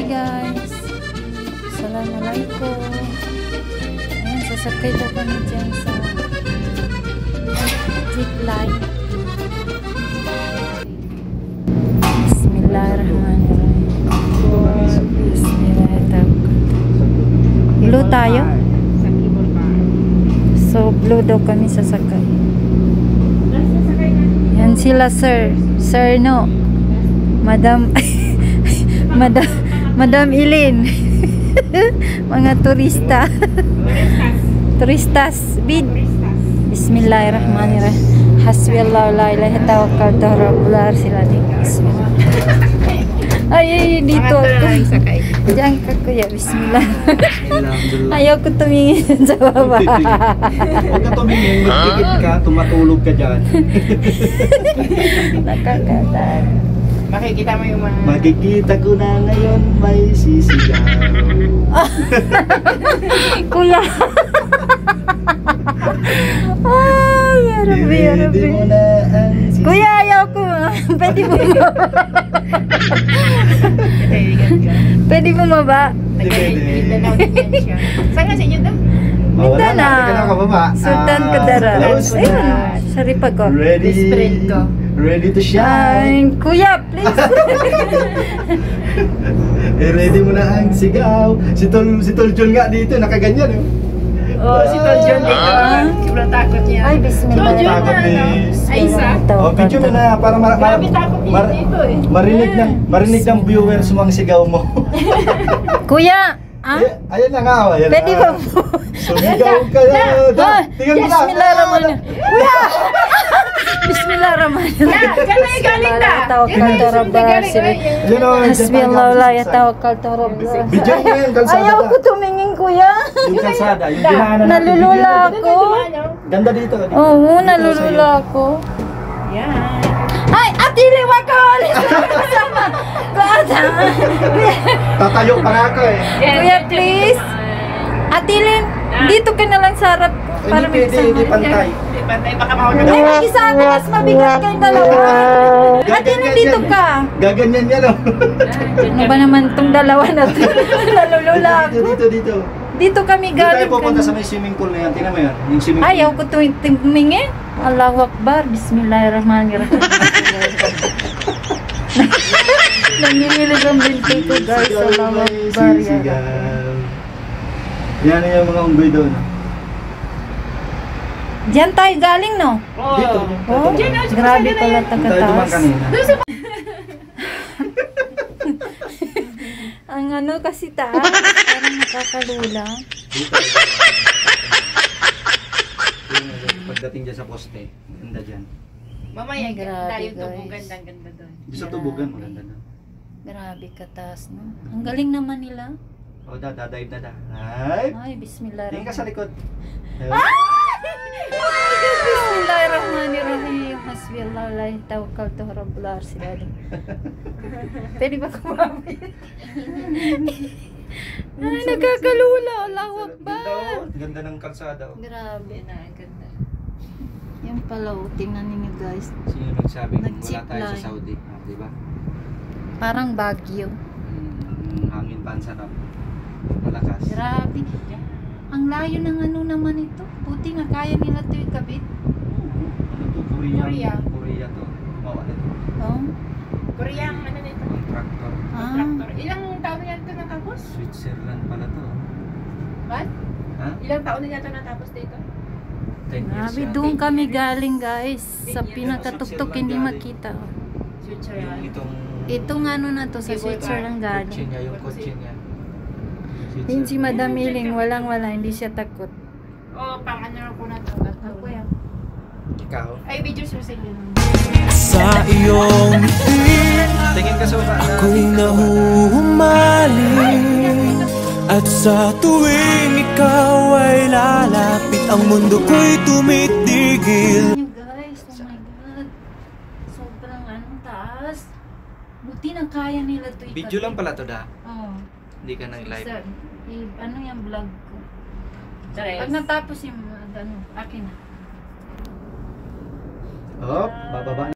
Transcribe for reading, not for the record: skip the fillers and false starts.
guys. Assalamualaikum. Ayan, sasakay daw kami dyan sa zipline. Bismillahirrahmanirrahim. Bismillahirrahmanirrahim. Blue tayo? So, blue daw kami sasakay. Yan sila, sir. Sir, no. Madam Madam Ilin. Mga turista. Turistas. Bismillahirrahmanirrahim. Hasbiyallahu la ilaha illa huwa tawakkaltu sila dito. Ay, dito ako. Diyan ka, kuya. Bismillah. Ayaw ko tumingin sa baba. Huwag ka tumingin. Magpikit ka. Tumatulog ka dyan. Nakakataan. Makikita mo yung mga... Makikita ko na ngayon may sisigaw. Kuya. Ay, arabi, arabi. Kuya, ayaw ko. Pwede mo ba? Pwede mo ba? Saan nga sa inyo daw? Mindanao. Sultan Kudarat. Ayun, saripag ko. Ready to shine. Kuya, please. Ready mo na ang sigaw. Si Tol John nga dito, nakaganyan. Oh, si Tol John dito. Sobrang takot niya. Ay, bismillah. Tol John na, ano? Ay, isa. Oh, video mo na para Grabe takot niya dito eh. marinig ng viewers mo ang sigaw mo. Kuya, ah? Ayan na nga, ayan na. Pwede ba po? Sumigaw ka na. Tingnan mo na. Bismillahirrahmanirrahim. Kuya! Bismillahirrahmanirrahim. Galing na. Tawakkaltu rabbana Hasbiyallahu la ilaha tawakkaltu rabbana. Video mo yan, kalsada. Ayaw ko tumingin, kuya. Yung kalsada, yung dinaanan natin. Nalulula ako. Ganda dito. Oo, nalulula ako. Yan. Ay, atili, wag ka ulit. Kasama. Bata. Tatayo pa nga ako eh. Kuya, please. Atilin, dito ka na lang sa harap. Para Hindi pwede, hindi pantay. Hindi pantay, baka mawag Ay, mag-isa ako, mas mabigat kayong dalawa. Atilin, dito ka. Gaganyan yan oh. Ano ba naman itong dalawa na to? Nalulula ako. Dito. Dito kami Dito tayo galing. pupunta sa may swimming pool na yan. Tingnan mo yan. Yung swimming pool. Ayaw ko tumingin. Allahu Akbar. Bismillahirrahmanirrahim. Nangingilig ang binti ko, guys. Allahu Akbar. Yan yung mga unggoy doon. Diyan tayo galing, no? Dito. Oh, grabe pala Tayo duman tagataas. kanina. Ang ano kasi taas. Parang nakakalula. Dito. Pagdating dyan sa poste, ganda dyan. Mamaya, Grabe, tayo guys. tubugan, ganda doon. Sa tubugan, maganda na. Grabe kataas, no? Ang galing naman nila. O, dadive na da. Ay! Ay, bismillah. Tingin ka sa likod. Bismillahirrahmanirrahim. Hasbiyallahu la ilaha tawakkaltu rabbul sila. Pwede ba kumamit? Ay, nagkakalula. Allahu Akbar. Ganda ng kalsada. Grabe na, ganda. Yan pala, tingnan ninyo guys. Sino nagsabi wala Nag-zip tayo sa line. Saudi? Di ba? Parang Baguio. Hangin pa ang sarap. Malakas. Grabe. Ang layo ng ano naman ito. Buti na kaya nila ito yung kabit. Ano to? Korea to. Oh, ano to? Oh. Koreang, ano nito? Contractor. Tractor. Ilang taon na ito natapos? Switzerland pala to. What? Ha? Ilang taon na ito natapos dito? 10 years Grabe, yan. doon kami galing guys. Sa pinakatuktok hindi makita. Switzerland. Itong Itong ano na to sa Switzerland kotse galing. niya, yung kotse niya. Yun si Madam Iling, walang-wala, hindi siya takot. Oh, pang ano ko na ito. Ako yan. Ikaw? Ay, video sa inyo. Sa iyong Tingin ka sa unahan. ako'y nahuhumaling. At sa tuwing ikaw ay lalapit, ang mundo ko'y tumitigil. Guys, oh my God. Sobrang anong taas. Buti na kaya nila to ikabit. Video lang pala to da. Oo. Hindi ka nag-live. Ano yung vlog ko? Sorry. Pag natapos yung ano, akin na. Oh, bababa